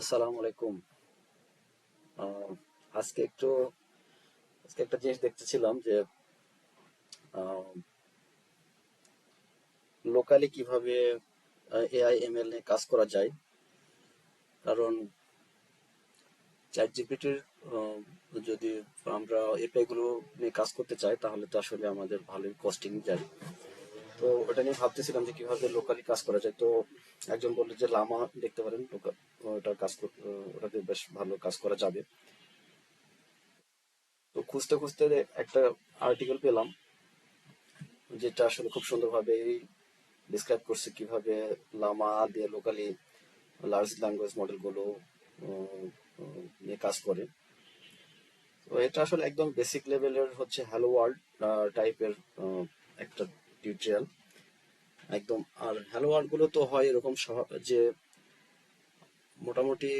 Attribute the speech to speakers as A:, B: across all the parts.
A: আসসালামু আলাইকুম। আহ, আজকে একটু আজকে একটা জিনিস দেখতেছিলাম যে লোকালি কিভাবে এআই এমএল নিয়ে কাজ করা যায়। কারণ চ্যাট জিপিটির যদি আমরা এপিআই গুলো নিয়ে কাজ করতে চাই তাহলে তো আসলে আমাদের ভালোই কস্টিং যায়। তো ওটা নিয়ে ভাবতেছিলাম যে কিভাবে লোকালি কাজ করা যায়। তো একজন বললো যে লামা দেখতে পারেন, ওটা ওটাতে বেশ ভালো কাজ করা যাবে। তো খুঁজতে খুঁজতে একটা আর্টিকেল পেলাম যেটা আসলে খুব সুন্দরভাবে ডিসক্রাইব করছে কিভাবে লামা দিয়ে লোকালি লার্জ ল্যাঙ্গুয়েজ মডেল গুলো নিয়ে কাজ করে। তো এটা আসলে একদম বেসিক লেভেলের হচ্ছে হ্যালো ওয়ার্ল্ড টাইপের একটা টিউটোরিয়াল একদম। আর হ্যালো ওয়ার্ল্ড গুলো তো হয় এরকম যে মোটামুটি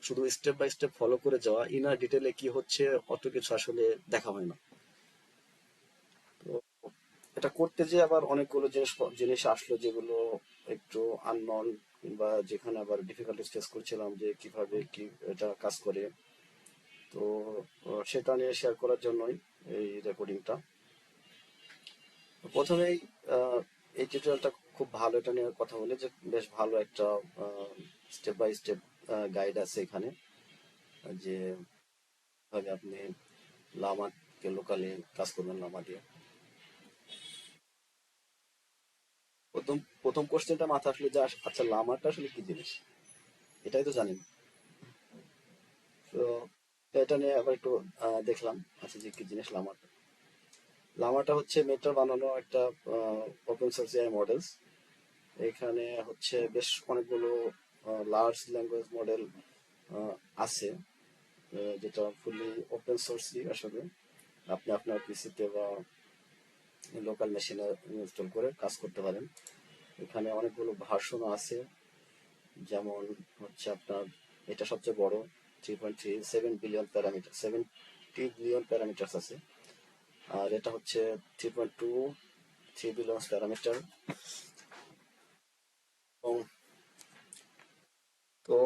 A: শুধু স্টেপ বাই স্টেপ ফলো করে যাওয়া, ইনার ডিটেলে কি হচ্ছে অত কিছু আসলে দেখা হয় না। তো এটা করতে যে আবার অনেকগুলো জিনিস আসলো যেগুলো একটু আননন, কিংবা যেখানে আবার ডিফিকাল্টিস ফেস করছিলাম যে কিভাবে কি এটা কাজ করে। তো সেটা নিয়ে শেয়ার করার জন্যই এই রেকর্ডিংটা। প্রথমেই আহ, এই টিউটোরিয়ালটা খুব ভালো, এটা নিয়ে কথা বলে যে বেশ ভালো একটা স্টেপ বাই স্টেপ গাইড আছে এখানে, যে কিভাবে আপনি লামাকে লোকালি কাজ করবেন লামা দিয়ে। প্রথম প্রথম কোশ্চেনটা মাথা আসলে যে আচ্ছা লামাটা আসলে কি জিনিস, এটাই তো জানেন। তো এটা নিয়ে আবার একটু দেখলাম আচ্ছা যে কি জিনিস লামাটা। লামাটা হচ্ছে মেটার বানানো একটা ওপেন সোর্স এআই মডেলস। এখানে হচ্ছে বেশ অনেকগুলো লার্জ ল্যাঙ্গুয়েজ মডেল আছে, যেটা ফুললি ওপেন সোর্সই আসলে। আপনি আপনার পিসিতে বা লোকাল মেশিনে ইনস্টল করে কাজ করতে পারেন। এখানে অনেকগুলো ভার্সনও আছে, যেমন হচ্ছে আপনার এটা সবচেয়ে বড়, 3.37 বিলিয়ন প্যারামিটার, 70 বিলিয়ন প্যারামিটার্স আছে। আর এটা হচ্ছে 3.23 বিলিয়ন প্যারামিটার। এবং তো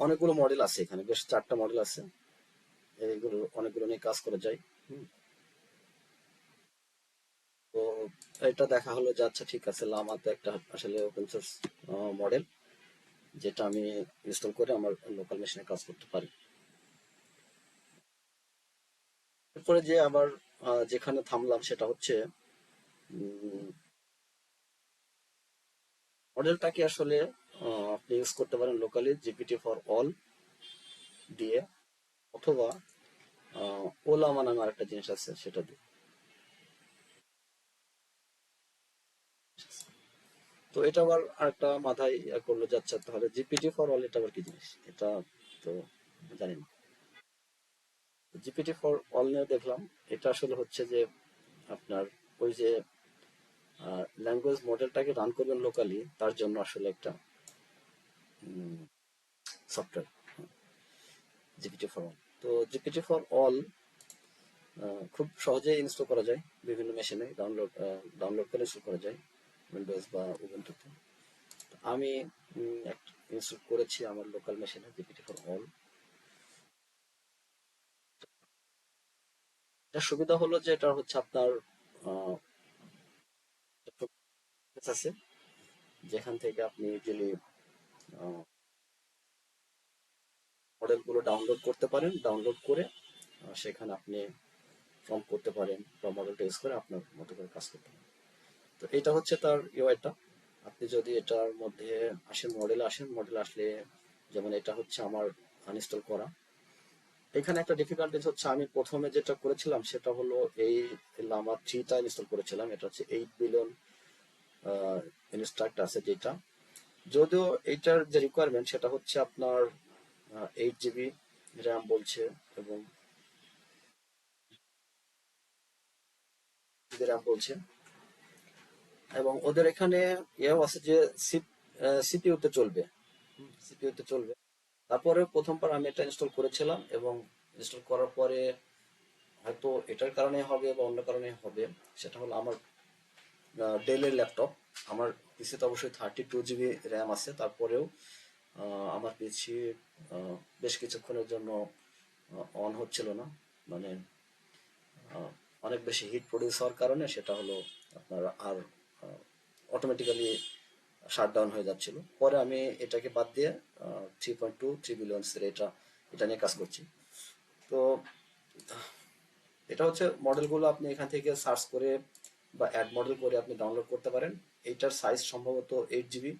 A: অনেকগুলো মডেল আছে এখানে, বেশ 4টা মডেল আছে। এইগুলো অনেকগুলো নিয়ে কাজ করা যায়। হুম। তো এটা দেখা হলো যে আচ্ছা ঠিক আছে, লামা তো একটা আসলে ওপেন সোর্স মডেল, যেটা আমি ইনস্টল করে আমার লোকাল মেশিনে কাজ করতে পারি। এরপরে যে আবার যেখানে থামলাম সেটা হচ্ছে মডেলটাকে আসলে আপনি ইউজ করতে পারেন লোকালি জিপিটি ফর অল দিয়ে, অথবা ওলামা নামে আরেকটা জিনিস আছে সেটা দিয়ে। তো এটা আবার আরেকটা মাথায় করলো যাচ্ছে, তাহলে জিপিটি ফর অল এটা আবার কি জিনিস, এটা তো জানি না। জিপিটি ফর অল নিয়ে দেখলাম এটা আসলে হচ্ছে যে আপনার ওই যে ল্যাঙ্গুয়েজ মডেলটাকে রান করবেন লোকালি, তার জন্য আসলে একটা সফটওয়্যার, জিপিটি ফর অল। তো জিপিটি ফর অল খুব সহজেই ইনস্টল করা যায়, বিভিন্ন মেশিনে ডাউনলোড করে ইনস্টল করা যায়, উইন্ডোজ বা উবুন্টুতে। আমি ইনস্টল করেছি আমার লোকাল মেশিনে জিপিটি ফর অল। এটার সুবিধা হলো যে এটা হচ্ছে আপনার আছে, যেখান থেকে আপনি ইজিলি মডেলগুলো ডাউনলোড করতে পারেন। ডাউনলোড করে সেখানে আপনি ফর্ম করতে পারেন বা মডেলটা ইউজ করে আপনার মতো করে কাজ করতে পারেন। তো এটা হচ্ছে তার ইউআইটা। আপনি যদি এটার মধ্যে আসেন, মডেল আসলে যেমন এটা হচ্ছে আমার আনইনস্টল করা। এখানে একটা ডিফিকাল্টিজ হচ্ছে আমি প্রথমে যেটা করেছিলাম সেটা হলো এই লামা 3টা ইনস্টল করেছিলাম। এটা হচ্ছে 8 বিলিয়ন ইনস্ট্রাক্ট আছে যেটা, যদিও এইটার যে রিকোয়ারমেন্ট সেটা হচ্ছে আপনার 8 জিবি র্যাম বলছে, এবং জিবি র্যাম বলছে। এবং ওদের এখানে ইয়েও আছে যে সিপিইউতে চলবে, সিপিইউতে চলবে। তারপরে প্রথমবার আমি এটা ইনস্টল করেছিলাম, এবং ইনস্টল করার পরে হয়তো এটার কারণে হবে বা অন্য কারণে হবে, সেটা হলো আমার ডেলের ল্যাপটপ। আমার পিসিতে অবশ্যই 32 জিবি র্যাম আছে, তারপরেও আমার পিসি বেশ কিছুক্ষণের জন্য অন হচ্ছিল না, মানে আহ, অনেক বেশি হিট প্রডিউস হওয়ার কারণে সেটা হলো আপনার আর অটোমেটিক্যালি শাটডাউন হয়ে যাচ্ছিল। পরে আমি এটাকে বাদ দিয়ে 3.23 বিলিয়ন এটা নিয়ে কাজ করছি। তো এটা হচ্ছে মডেলগুলো আপনি এখান থেকে সার্চ করে বা অ্যাড মডেল করে আপনি ডাউনলোড করতে পারেন। এইটার সাইজ সম্ভবত 8 জিবি,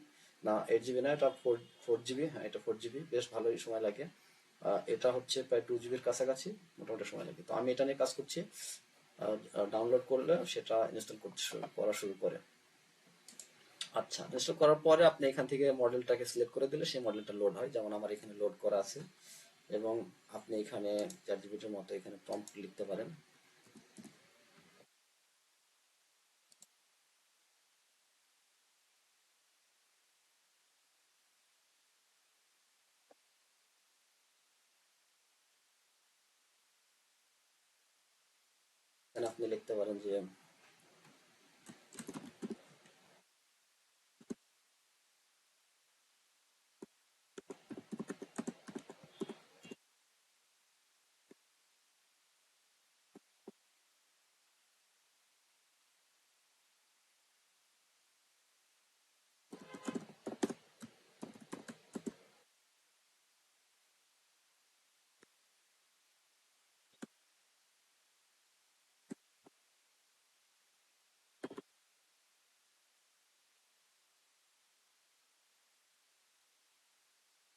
A: না 8 জিবি না, এটা ফোর ফোর জিবি, হ্যাঁ এটা 4 জিবি, বেশ ভালোই সময় লাগে। এটা হচ্ছে প্রায় 2 জিবির কাছাকাছি মোটামুটি সময় লাগে। তো আমি এটা নিয়ে কাজ করছি। ডাউনলোড করলে সেটা ইনস্টল করতে করা শুরু করে। আচ্ছা, ইনস্টল করার পরে আপনি এখান থেকে মডেলটাকে সিলেক্ট করে দিলে সেই মডেলটা লোড হয়, যেমন আমার এখানে লোড করা আছে। এবং আপনি এখানে চ্যাট জিপিটির মতো এখানে প্রম্পট লিখতে পারেন। এখানে আপনি লিখতে পারেন যে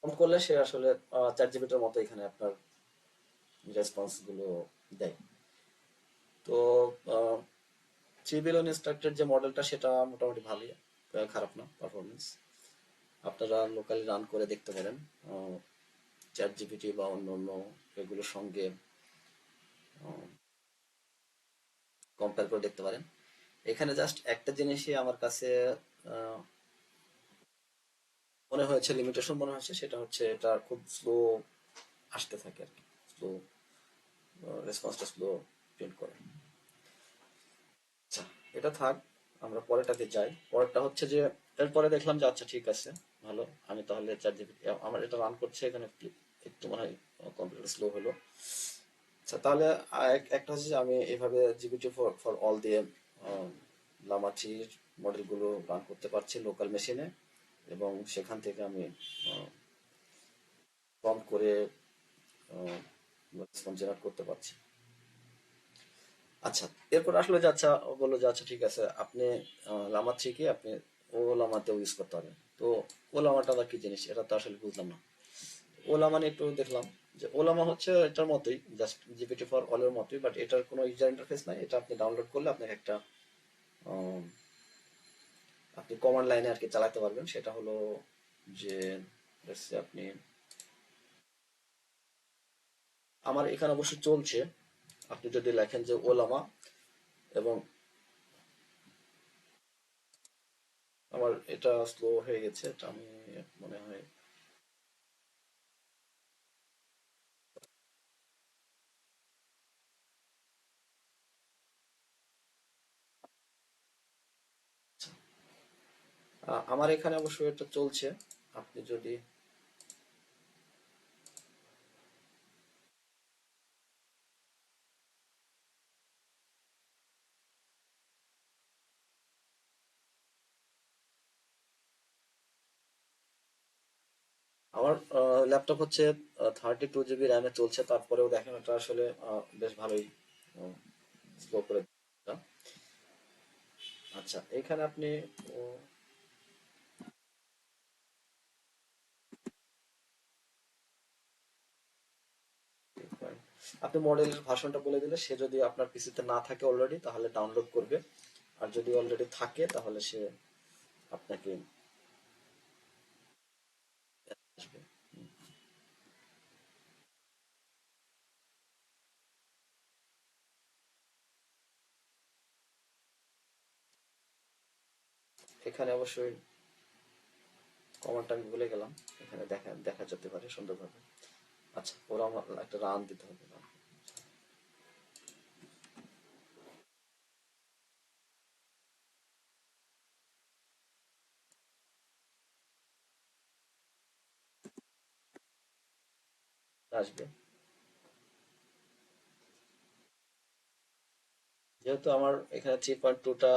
A: প্রম্পট করলে সে আসলে চ্যাট জিপিটির মতো এখানে আপনার রেসপন্স গুলো দেয়। তো 3 বিলিয়ন ইনস্ট্রাক্টের যে মডেলটা সেটা মোটামুটি ভালোই, খারাপ না পারফরমেন্স। আপনারা লোকালি রান করে দেখতে পারেন চ্যাট জিপিটি বা অন্য অন্য এগুলোর সঙ্গে কম্পেয়ার করে দেখতে পারেন। এখানে জাস্ট একটা জিনিসই আমার কাছে আহ, মনে হয়েছে, লিমিটেশন মনে হয়েছে, সেটা হচ্ছে এটা খুব স্লো আসতে থাকে আর কি, স্লো রেসপন্সটা স্লো প্রিন্ট করে। আচ্ছা, এটা থাক, আমরা পরেরটাতে যাই। পরেরটা হচ্ছে যে এরপরে দেখলাম যে আচ্ছা ঠিক আছে, ভালো, আমি তাহলে চ্যাট জিপিটি আমার এটা রান করছে এখানে, একটু মনে হয় কম্পিউটার স্লো হলো। আচ্ছা তাহলে একটা হচ্ছে যে আমি এভাবে জিপিটি ফর ফর অল দিয়ে লামা থ্রির মডেলগুলো রান করতে পারছি লোকাল মেশিনে, এবং সেখান থেকে আমি প্রম্পট করে রেসপন্স জেনারেট করতে পারছি। আচ্ছা, এরপর আসলে যে আচ্ছা ও বললো যে আচ্ছা ঠিক আছে, আপনি লামা থ্রি কি আপনি ও লামাতেও ইউজ করতে পারেন। তো ও লামাটা আবার কি জিনিস, এটা তো আসলে বুঝলাম না। ও লামা নিয়ে একটু দেখলাম যে ও লামা হচ্ছে এটার মতোই, জাস্ট জিপিটি ফর অল এর মতোই, বাট এটার কোনো ইউজার ইন্টারফেস নাই। এটা আপনি ডাউনলোড করলে আপনাকে একটা আম, আপনি কমান্ড লাইনে আর কি চালাতে পারবেন। সেটা হলো যে let's say আপনি, আমার এখানে অবশ্য চলছে, আপনি যদি লেখেন যে ওলামা, এবং আমার এটা স্লো হয়ে গেছে, এটা আমি মনে হয় আমার এখানে অবশ্য এটা চলছে। আপনি যদি আমার ল্যাপটপ হচ্ছে 32 জিবি র্যামে চলছে, তারপরেও দেখেন এটা আসলে বেশ ভালোই স্লো করে দিচ্ছে। আচ্ছা, এখানে আপনি আহ, আপনি মডেলের ভার্সনটা বলে দিলে সে যদি আপনার পিসিতে না থাকে অলরেডি তাহলে ডাউনলোড করবে, আর যদি অলরেডি থাকে তাহলে সে আপনাকে আসবে। এখানে অবশ্যই কমান্ডটা আমি ভুলে গেলাম, এখানে দেখা দেখা যেতে পারে সুন্দরভাবে। আচ্ছা, ওরা আমার একটা রান দিতে হবে। আসবে। যেহেতু আমার এখানে 3.2টা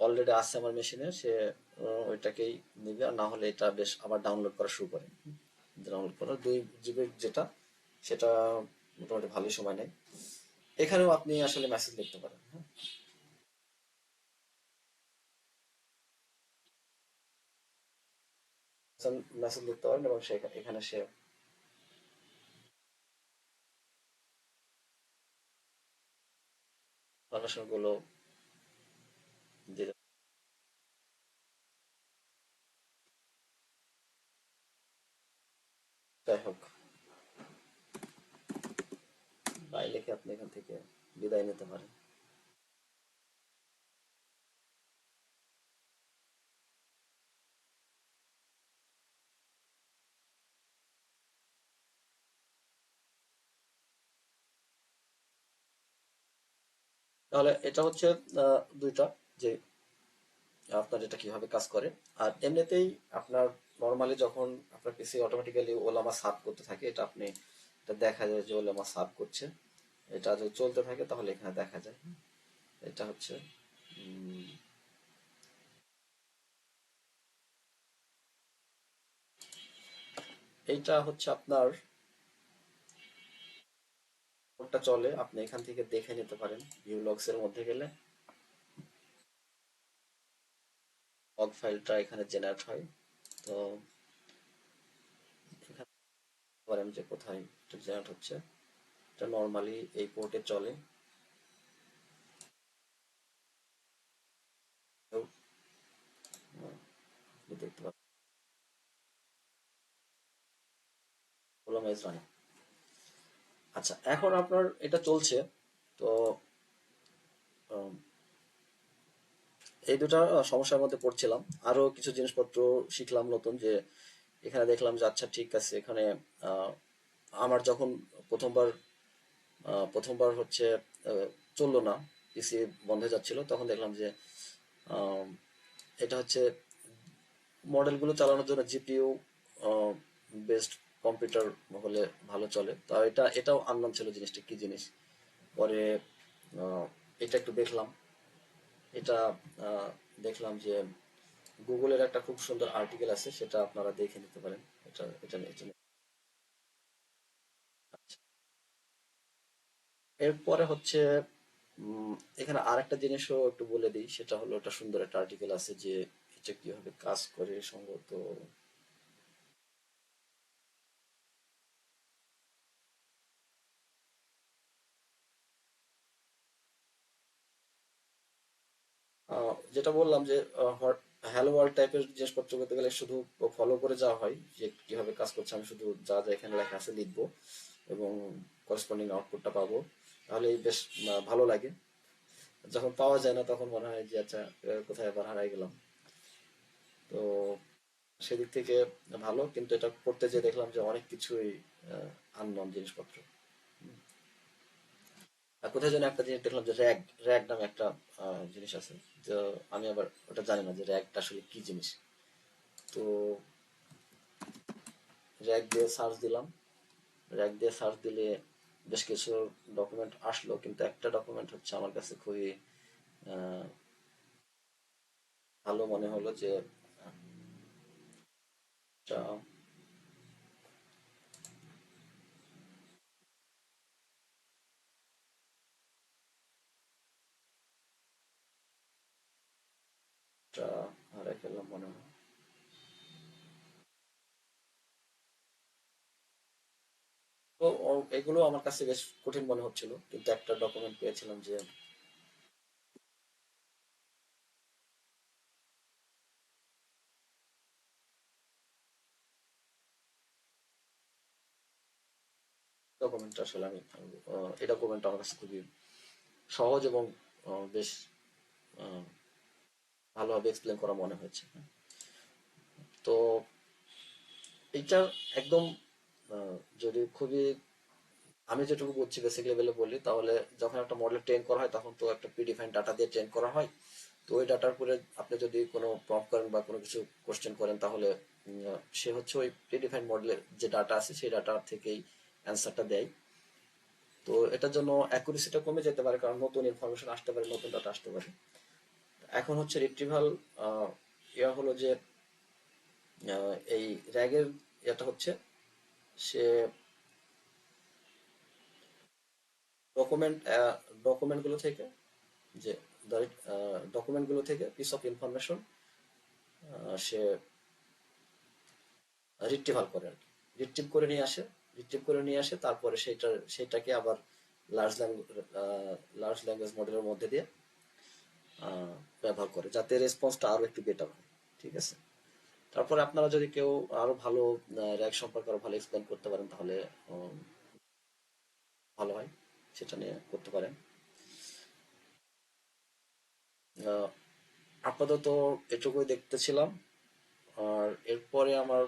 A: অলরেডি আছে আমার মেশিনে, সে ওইটাকেই নিবে, আর না হলে এটা বেশ আবার ডাউনলোড করা শুরু করে। ডাউনলোড করা 2 GB যেটা, সেটা মোটামুটি ভালোই সময় নেয়। এখানেও আপনি আসলে মেসেজ লিখতে পারেন, হ্যাঁ, মেসেজ লিখতে পারেন এবং সে এখানে সে ইনফরমেশন গুলো দিয়ে দেবে। যাই হোক, বাই লিখে আপনি এখান থেকে বিদায় নিতে পারেন। তাহলে এটা হচ্ছে দুইটা, যে আপনার এটা কিভাবে কাজ করে। আর এমনিতেই আপনার নর্মালি যখন আপনার পিসি অটোমেটিক্যালি ওলামা সার্ভ করতে থাকে, এটা আপনি, এটা দেখা যায় যে ওলামা সার্ভ করছে। এটা যদি চলতে থাকে তাহলে এখানে দেখা যায়। এটা হচ্ছে উম, এইটা হচ্ছে আপনার কোডটা চলে, আপনি এখান থেকে দেখে নিতে পারেন। ভিউ লগস এর মধ্যে গেলে লগ ফাইলটা এখানে জেনারেট হয়। তো এখানে দেখতে পারেন যে কোথায় এটা জেনারেট হচ্ছে। এটা নর্মালি এই পোর্টে চলে। তো, আপনি দেখতে পাবেন ওলামা ইজ রানিং। আচ্ছা, এখন আপনার এটা চলছে। তো উম, এই দুটা সমস্যার মধ্যে পড়ছিলাম। আরো কিছু জিনিসপত্র শিখলাম নতুন, যে এখানে দেখলাম যে আচ্ছা ঠিক আছে, এখানে আহ, আমার যখন প্রথমবার প্রথমবার হচ্ছে চললো না, পিসি বন্ধ হয়ে যাচ্ছিল, তখন দেখলাম যে আহ, এটা হচ্ছে মডেলগুলো চালানোর জন্য জিপিইউ বেসড কম্পিউটার হলে ভালো চলে। তা এটাও আননোন ছিল, জিনিসটা কি জিনিস। পরে আহ, এটা একটু দেখলাম। এটা আহ, দেখলাম যে গুগলের একটা খুব সুন্দর আর্টিকেল আছে, সেটা আপনারা দেখে নিতে পারেন। এটা এরপরে হচ্ছে উম, এখানে আরেকটা জিনিসও একটু বলে দিই, সেটা হলো একটা সুন্দর একটা আর্টিকেল আছে যে এটা কিভাবে কাজ করে সম্ভবত। যেটা বললাম যে হ্যালো ওয়ার্ল্ড টাইপের জিনিসপত্র করতে গেলে শুধু ফলো করে যাওয়া হয়, যে কিভাবে কাজ করছে আমি শুধু যা যা এখানে লেখা আছে লিখবো এবং করেসপন্ডিং আউটপুটটা পাবো, তাহলে বেশ ভালো লাগে। যখন পাওয়া যায় না তখন মনে হয় যে আচ্ছা, কোথায় আবার হারাই গেলাম। তো সেদিক থেকে ভালো, কিন্তু এটা করতে যেয়ে দেখলাম যে অনেক কিছুই আননোন জিনিসপত্র। আর কোথায় যেন একটা জিনিস দেখলাম যে র্যাগ, র্যাগ নামে একটা জিনিস আছে। তো আমি আবার ওটা জানি না যে র্যাগটা আসলে কি জিনিস। তো র্যাগ দিয়ে সার্চ দিলাম। র্যাগ দিয়ে সার্চ দিলে বেশ কিছু ডকুমেন্ট আসলো, কিন্তু একটা ডকুমেন্ট হচ্ছে আমার কাছে খুবই আহ, ভালো মনে হলো, যে এটা এটা হারাই ফেললাম মনে হয়। তো এগুলো আমার কাছে বেশ কঠিন মনে হচ্ছিল, কিন্তু একটা ডকুমেন্ট পেয়েছিলাম যে ডকুমেন্টটা আসলে আমি এই ডকুমেন্টটা আমার কাছে খুবই সহজ এবং বেশ আহ, ভালোভাবে এক্সপ্লেন করা মনে হয়েছে। তো এইটা একদম আহ, যদি খুবই, আমি যেটুকু বুঝছি বেসিক লেভেলে বলি, তাহলে যখন একটা মডেল ট্রেন করা হয় তখন তো একটা প্রিডিফাইন্ড ডাটা দিয়ে ট্রেন করা হয়। তো ওই ডাটার উপরে আপনি যদি কোনো প্রম্পট করেন বা কোনো কিছু কোশ্চেন করেন, তাহলে সে হচ্ছে ওই প্রিডিফাইন্ড মডেলের যে ডাটা আছে সেই ডাটা থেকেই অ্যান্সারটা দেয়। তো এটার জন্য অ্যাকুরেসিটা কমে যেতে পারে, কারণ নতুন ইনফরমেশন আসতে পারে, নতুন ডাটা আসতে পারে। এখন হচ্ছে রিট্রিভাল ইয়া হলো যে এই র্যাগের এটা হচ্ছে সে ডকুমেন্ট ডকুমেন্টগুলো থেকে যে ডকুমেন্টগুলো থেকে piece of information say retrieval করে আর কি, রিট্রিভ করে নিয়ে আসে, তারপরে সেটাকে আবার লার্জ ল্যাঙ্গুয়েজ লার্জ ল্যাঙ্গুয়েজ মডেলের মধ্যে দিয়ে ব্যবহার করে, যাতে রেসপন্সটা আরো একটু বেটার হয়। ঠিক আছে। তারপরে আপনারা যদি কেউ আরো ভালো র্যাগ সম্পর্কে আরো ভালো এক্সপ্লেন করতে পারেন, তাহলে উম, ভালো হয়, সেটা নিয়ে করতে পারেন। আহ, আপাতত এটুকুই দেখতেছিলাম। আর এরপরে আমার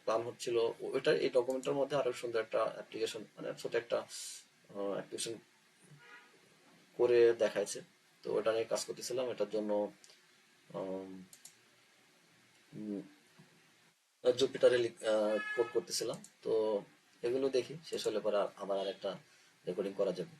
A: প্ল্যান হচ্ছিল ওইটা, এই ডকুমেন্টের মধ্যে আরো সুন্দর একটা অ্যাপ্লিকেশন, মানে ছোট একটা অ্যাপ্লিকেশন করে দেখাইছে। তো ওটা নিয়ে কাজ করতেছিলাম, এটার জন্য জুপিটারে কোড করতেছিলাম। তো এগুলো দেখি শেষ হলে পরে আবার আর একটা রেকর্ডিং করা যাবে।